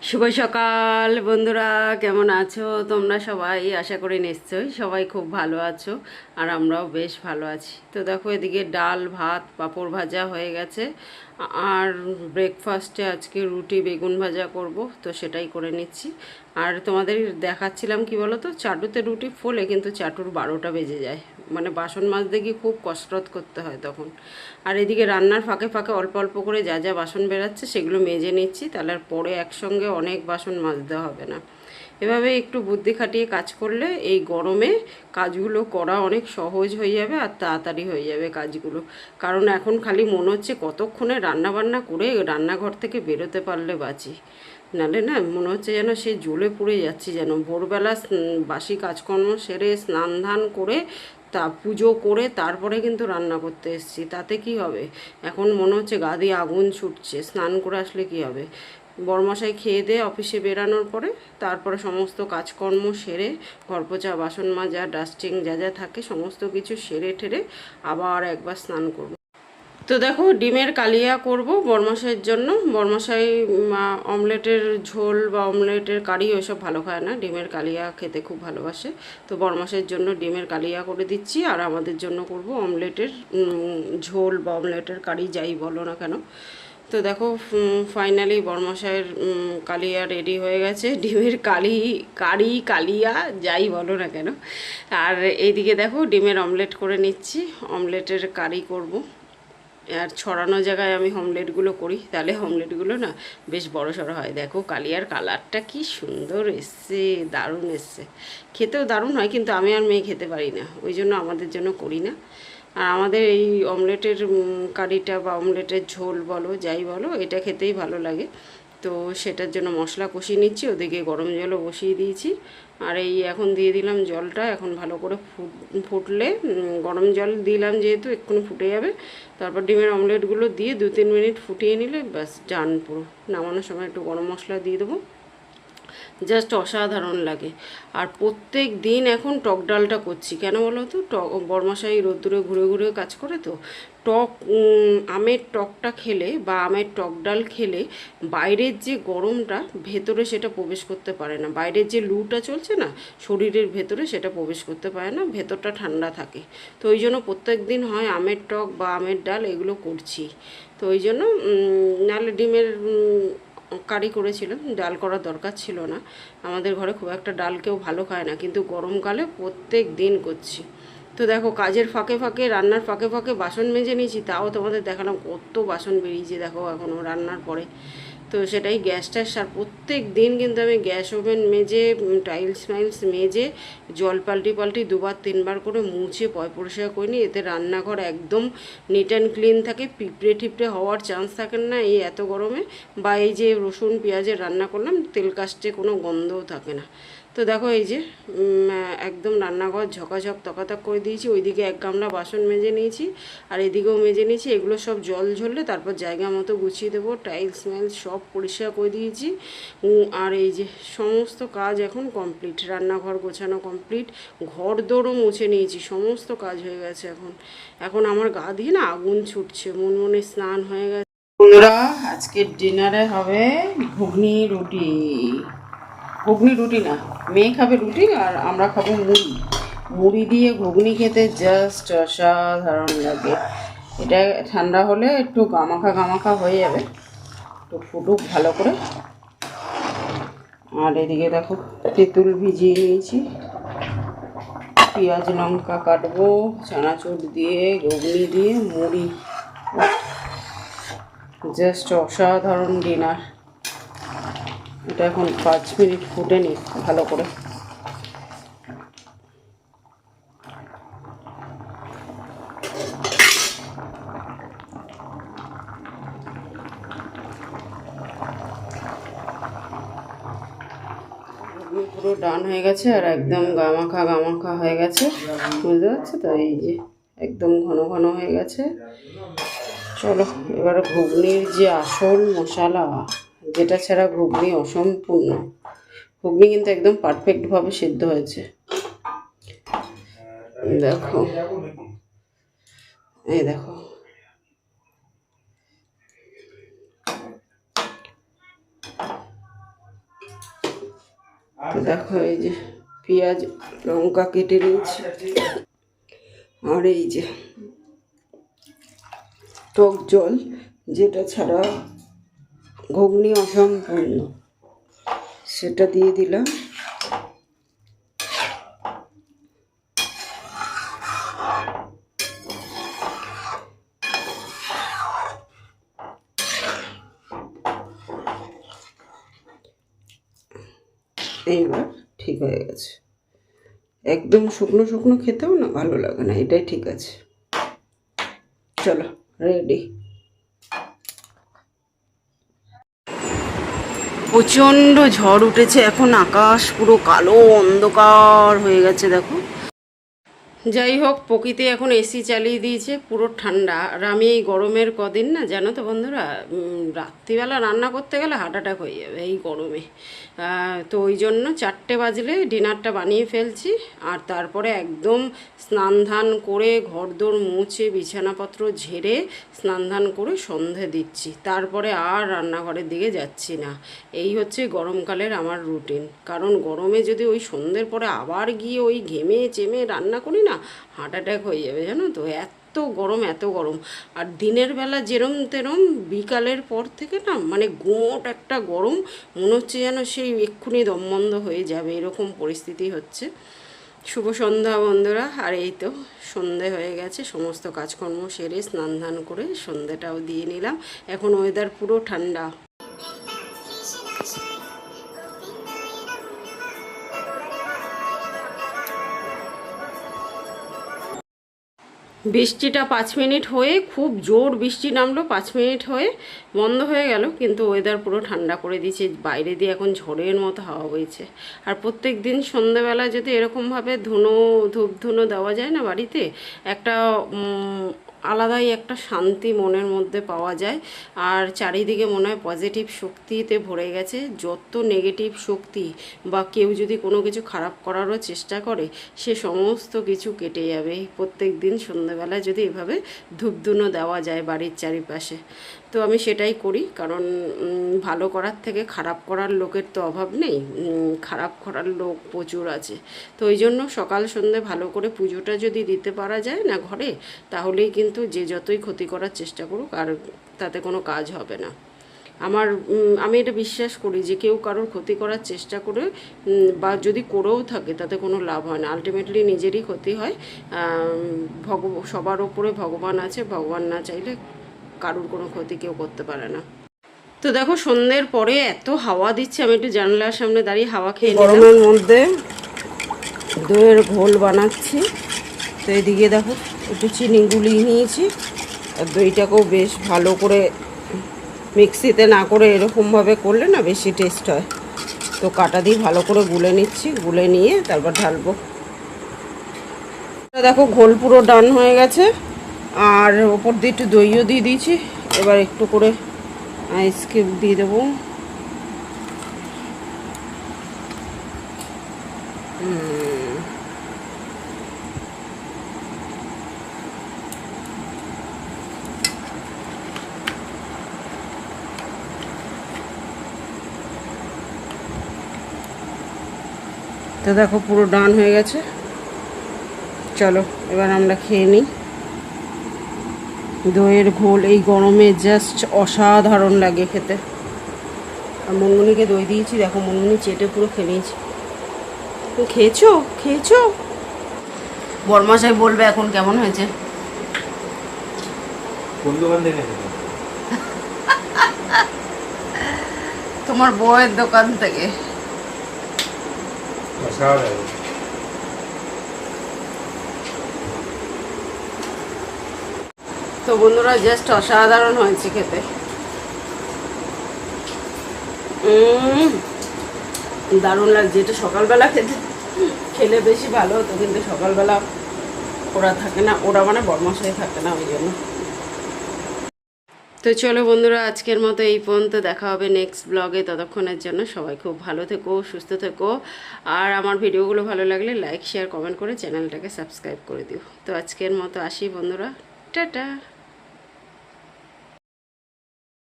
শুভ সকাল বন্ধুরা, কেমন আছো তোমরা সবাই? আশা করি নিশ্চয়ই সবাই খুব ভালো আছো, আর আমরাও বেশ ভালো আছি। তো দেখো, এদিকে ডাল ভাত পাঁপড় ভাজা হয়ে গেছে, আর ব্রেকফাস্টে আজকে রুটি বেগুন ভাজা করব, তো সেটাই করে নিচ্ছি। আর তোমাদের দেখাচ্ছিলাম কি বলো তো, চাটুতে রুটি ফোলে কিন্তু চাটুর 12টা বেজে যায়, মানে বাসন মাজতে গিয়ে খুব কসরত করতে হয় তখন। আর এদিকে রান্নার ফাঁকে ফাঁকে অল্প অল্প করে যা যা বাসন বেরাচ্ছে সেগুলো মেজে নিচ্ছি, তাহলে আর পরে একসঙ্গে অনেক বাসন মাজতে হবে না। এভাবে একটু বুদ্ধি খাটিয়ে কাজ করলে এই গরমে কাজগুলো করা অনেক সহজ হয়ে যাবে আর তাড়াতাড়ি হয়ে যাবে কাজগুলো। কারণ এখন খালি মনে হচ্ছে কতক্ষণে রান্না বান্না করে রান্নাঘর থেকে বেরোতে পারলে বাঁচি, নালে না মনে হচ্ছে যেন সে জ্বলে পুড়ে যাচ্ছি, যেন ভোরবেলা বাসি কাজকর্ম সেরে স্নান ধান করে তা পুজো করে তারপরে কিন্তু রান্না করতে এসেছি, তাতে কি হবে? এখন মনে হচ্ছে গা দিয়ে আগুন ছুটছে, স্নান করে আসলে কি হবে? বরমশাই খেয়ে দিয়ে অফিসে বেরানোর পরে তারপরে সমস্ত কাজকর্ম সেরে ঘর পোছা বাসন মাজা ডাস্টিং যা যা থাকে সমস্ত কিছু সেরে ঠেরে আবার একবার স্নান করব। তো দেখো, ডিমের কালিয়া করব বরমশাইয়ের জন্য। বরমশাই অমলেটের ঝোল বা অমলেটের কারি ওইসব ভালো খায় না, ডিমের কালিয়া খেতে খুব ভালোবাসে। তো বরমশাইয়ের জন্য ডিমের কালিয়া করে দিচ্ছি, আর আমাদের জন্য করব অমলেটের ঝোল বা অমলেটের কারি, যাই বলো না কেন। তো দেখো, ফাইনালি বরমশাইয়ের কালিয়া রেডি হয়ে গেছে, ডিমের কালিয়া যাই বলো না কেন। আর এইদিকে দেখো, ডিমের অমলেট করে নিচ্ছি, অমলেটের কারি করব। আর ছড়ানো জায়গায় আমি অমলেটগুলো করি, তাহলে অমলেটগুলো না বেশ বড় সড়ো হয়। দেখো কালিয়ার কালারটা কি সুন্দর এসছে, দারুণ এসছে, খেতেও দারুণ হয়, কিন্তু আমি আর মেয়ে খেতে পারি না, ওই জন্য আমাদের জন্য করি না। আর আমাদের এই অমলেটের কারিটা বা অমলেটের ঝোল বলো যাই বলো, এটা খেতেই ভালো লাগে। তো সেটার জন্য মশলা কষিয়ে নিচ্ছি, ওদিকে গরম জলও বসিয়ে দিয়েছি। আর এই এখন দিয়ে দিলাম জলটা, এখন ভালো করে ফুটলে, গরম জল দিলাম যেহেতু এক্ষুনি ফুটে যাবে। তারপর ডিমের অমলেটগুলো দিয়ে 2-3 মিনিট ফুটিয়ে নিলে ব্যাস ডান পুরো। নামানোর সময় একটু গরম মশলা দিয়ে দেবো, জাস্ট অসাধারণ লাগে। আর প্রত্যেক দিন এখন টক ডালটা করছি, কেন বলো তো, বরমশাই রোদ্দুরে ঘুরে ঘুরে কাজ করে, তো টক আমের টকটা খেলে বা আমের টক ডাল খেলে বাইরের যে গরমটা ভেতরে সেটা প্রবেশ করতে পারে না, বাইরের যে লুটা চলছে না শরীরের ভেতরে সেটা প্রবেশ করতে পারে না, ভেতরটা ঠান্ডা থাকে। তো ওই জন্য প্রত্যেক দিন হয় আমের টক বা আমের ডাল এগুলো করছি। তো ওই জন্য নাহলে ডিমের কারি করেছিলাম, ডাল করার দরকার ছিল না। আমাদের ঘরে খুব একটা ডাল কেউ ভালো খায় না, কিন্তু গরমকালে প্রত্যেক দিন করছি। তো দেখো, কাজের ফাঁকে ফাঁকে রান্নার ফাঁকে ফাঁকে বাসন মেজে নিয়েছি, তাও তোমাদের দেখালাম কত বাসন বেরিয়েছে দেখো এখনও রান্নার পরে। তো সেটাই গ্যাস ট্যাস, আর প্রত্যেক দিন কিন্তু আমি গ্যাস ওভেন মেজে টাইলস মাইলস মেজে জল পাল্টি 2-3 বার করে মুছে পরিষ্কার করে নিই, এতে রান্নাঘর একদম নিট অ্যান্ড ক্লিন থাকে, পিঁপড়ে টিপড়ে হওয়ার চান্স থাকে না এই এত গরমে। বা এই যে রসুন পেঁয়াজের রান্না করলাম, তেল কাস্টে কোনো গন্ধও থাকে না। তো দেখো এই যে একদম রান্নাঘর ঝকাঝক তকাতক করে দিয়েছি, ওইদিকে 1 গামলা বাসন মেজে নিয়েছি, আর এদিকেও মেজে নিয়েছি। এগুলো সব জল ঝরলে তারপর জায়গা মতো গুছিয়ে দেবো, টাইলস মাইলস সব পরিষ্কার করে দিয়েছি। আর এই যে সমস্ত কাজ এখন কমপ্লিট, রান্নাঘর গোছানো কমপ্লিট, ঘর দৌড়ও মুছে নিয়েছি, সমস্ত কাজ হয়ে গেছে। এখন এখন আমার গা দিয়ে না আগুন ছুটছে, মনে স্নান হয়ে গেছে। বন্ধুরা, আজকের ডিনারে হবে ঘুগনি রুটি না, মেয়ে খাবে রুটি আর আমরা খাবো মুড়ি। মুড়ি দিয়ে ঘুগনি খেতে জাস্ট অসাধারণ লাগে। এটা ঠান্ডা হলে একটু গামাখা গামাখা হয়ে যাবে, একটু ফুটুক ভালো করে। আর এদিকে দেখো, তেঁতুল ভিজিয়ে নিয়েছি, পেঁয়াজ লঙ্কা কাটবো, চানাচুর দিয়ে ঘুগনি দিয়ে মুড়ি, জাস্ট অসাধারণ ডিনার। এটা এখন 5 মিনিট ফুটে নি ভালো করে। পুরো ডান হয়ে গেছে, আর একদম গামাখা হয়ে গেছে, বুঝতে পারছো তো? এই যে একদম ঘন ঘন হয়ে গেছে। চলো এবার ঘুগনির যে আসল মশলা, যেটা ছাড়া ঘুগনি অসম্পূর্ণ। ঘুগনি কিন্তু একদম পারফেক্টভাবে সিদ্ধ হয়েছে, দেখো, এই দেখো। তো দেখো এই যে পেঁয়াজ লঙ্কা কেটে নিয়েছি, আর এই যে টক জল, যেটা ছাড়া ঘুগনি অসম্পূর্ণ, সেটা দিয়ে দিলাম। এইবার ঠিক হয়ে গেছে। একদম শুকনো শুকনো খেতেও না ভালো লাগে না, এটাই ঠিক আছে। চলো রেডি। প্রচণ্ড ঝড় উঠেছে এখন, আকাশ পুরো কালো অন্ধকার হয়ে গেছে দেখো। যাই হোক, প্রকৃতি এখন এসি চালিয়ে দিয়েছে, পুরো ঠান্ডা। আর আমি এই গরমের কদিন না, জানো তো বন্ধুরা, রাত্রিবেলা রান্না করতে গেলে হার্ট অ্যাটাক হয়ে যাবে এই গরমে। তো ওই জন্য 4টে বাজলে ডিনারটা বানিয়ে ফেলছি, আর তারপরে একদম স্নান ধান করে ঘরদোর মুছে বিছানাপত্র ঝেড়ে স্নান ধান করে সন্ধে দিচ্ছি, তারপরে আর রান্নাঘরের দিকে যাচ্ছি না। এই হচ্ছে গরমকালের আমার রুটিন। কারণ গরমে যদি ওই সন্ধ্যের পরে আবার গিয়ে ওই ঘেমে চেমে রান্না করি না, হার্ট অ্যাটাক হয়ে যাবে জানো তো, এত গরম এত গরম। আর দিনের বেলা যেরম তেরম, বিকালের পর থেকে না মানে গুমোট একটা গরম, মনে হচ্ছে যেন সেই এক্ষুনি দম বন্ধ হয়ে যাবে, এরকম পরিস্থিতি হচ্ছে। শুভ সন্ধ্যা বন্ধুরা। আর এই তো সন্ধে হয়ে গেছে, সমস্ত কাজকর্ম সেরে স্নান ধান করে সন্ধেটাও দিয়ে নিলাম। এখন ওয়েদার পুরো ঠান্ডা। বৃষ্টিটা 5 মিনিট হয়ে, খুব জোর বৃষ্টি নামলো, 5 মিনিট হয়ে বন্ধ হয়ে গেল, কিন্তু ওয়েদার পুরো ঠান্ডা করে দিয়েছে। বাইরে দিয়ে এখন ঝড়ের মতো হাওয়া বইছে। আর প্রত্যেক দিন সন্ধ্যেবেলা যদি এরকমভাবে ধূপ ধুনো দেওয়া যায় না বাড়িতে, একটা আলাদাই একটা শান্তি মনের মধ্যে পাওয়া যায়। আর চারিদিকে মনে হয় পজিটিভ শক্তিতে ভরে গেছে। যত নেগেটিভ শক্তি বা কেউ যদি কোনো কিছু খারাপ করারও চেষ্টা করে, সে সমস্ত কিছু কেটে যাবে প্রত্যেক দিন সন্ধ্যেবেলায় যদি এভাবে ধূপধুনো দেওয়া যায় বাড়ির চারিপাশে। তো আমি সেটাই করি, কারণ ভালো করার থেকে খারাপ করার লোকের তো অভাব নেই, খারাপ করার লোক প্রচুর আছে। তো ওই জন্য সকাল সন্ধ্যে ভালো করে পুজোটা যদি দিতে পারা যায় না ঘরে, তাহলেই কিন্তু যে যতই ক্ষতি করার চেষ্টা করুক, আর তাতে কোনো কাজ হবে না। আমি এটা বিশ্বাস করি যে কেউ কারোর ক্ষতি করার চেষ্টা করে বা যদি করেও থাকে, তাতে কোনো লাভ হয় না, আলটিমেটলি নিজেরই ক্ষতি হয়। সবার ওপরে ভগবান আছে, ভগবান না চাইলে কারোর কোনো ক্ষতি কেউ করতে পারে না। তো দেখো সন্ধ্যের পরে এত হাওয়া দিচ্ছে, আমি একটু জানলার সামনে দাঁড়িয়ে হাওয়া খেয়ে নিলাম। গরমের মধ্যে দইয়ের ঘোল বানাচ্ছি। তো এদিকে দেখো একটু চিনি গুলিয়ে নিয়েছি, আর দইটাকেও বেশ ভালো করে মিক্সিতে না করে এরকমভাবে করলে না বেশি টেস্ট হয়। তো কাটা দিয়ে ভালো করে গুলে নিচ্ছি, গুলে নিয়ে তারপর ঢালবো। দেখো ঘোল পুরো ডান হয়ে গেছে, আর ওপর দিয়ে একটু দইও দিয়ে দিয়েছি। এবার একটু করে আইস কিউব দিয়ে দেবো। তো দেখো পুরো ডান হয়ে গেছে। চলো এবার আমরা খেয়ে নিই। দইয়ের ঘোল এই গরমে জাস্ট অসাধারণ লাগে খেতে। আর মুনমুনিকে দই দিয়েছি, দেখো মুনমুনি চেটে পুরো খেয়ে নিয়েছি। খেয়েছো খেয়েছো? বরমাশাই বলবে এখন কেমন হয়েছে। তোমার বউয়ের দোকান থেকে। তো বন্ধুরা জাস্ট অসাধারণ হয়েছে খেতে। দারুণ লাগছে। এটা সকালবেলা খেলে বেশি ভালো হতো, কিন্তু সকালবেলা ওরা থাকে না, ওরা মানে বরমাশাই থাকে না, ওই জন্য। তো চলো বন্ধুরা, আজকের মতো এই পর্যন্ত। দেখা হবে নেক্সট ব্লগে। ততক্ষণের জন্য সবাই খুব ভালো থেকো, সুস্থ থেকো। আর আমার ভিডিওগুলো ভালো লাগলে লাইক শেয়ার কমেন্ট করে চ্যানেলটাকে সাবস্ক্রাইব করে দিও। তো আজকের মতো আসি বন্ধুরা, টাটা।